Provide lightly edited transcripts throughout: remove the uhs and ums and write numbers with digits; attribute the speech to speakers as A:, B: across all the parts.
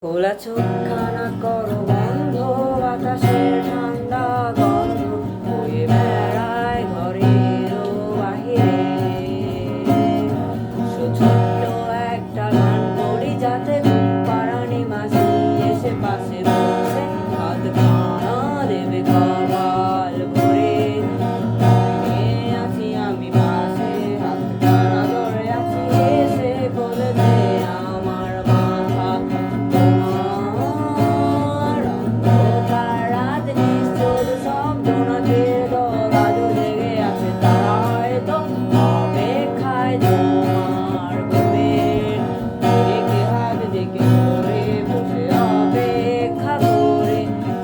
A: খোলা চোখখানা করো বন্ধ, বাতাসের ঠান্ডা গন্ধ বয়ে বেড়ায় ঘরের বাহিরে। ছোট্ট একটা গান করি যাতে পারানি মাঝি এসে পাশে বসে হাত খানা দেবে কপাল ভরে। আছি আমি পাশে, হাত খানা ধরে আছি, এসে বলে দে আমার মাথা তোমার। অন্ধকার রাত নিশ্চল শব্দ নাচের দল আজও জেগে আছে, তারা হয়তো অপেক্ষায় তোমার ঘুমের দিকে হাত দিকে ধরে বসে অপেক্ষা করে।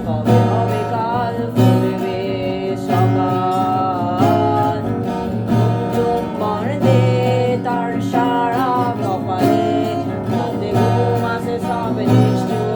A: কবে হবে কাল, ফুটবে সকাল, চুম্বন দে তার সারা কপালে, রাতে ঘুম আসে সব নিষ্ঠুর।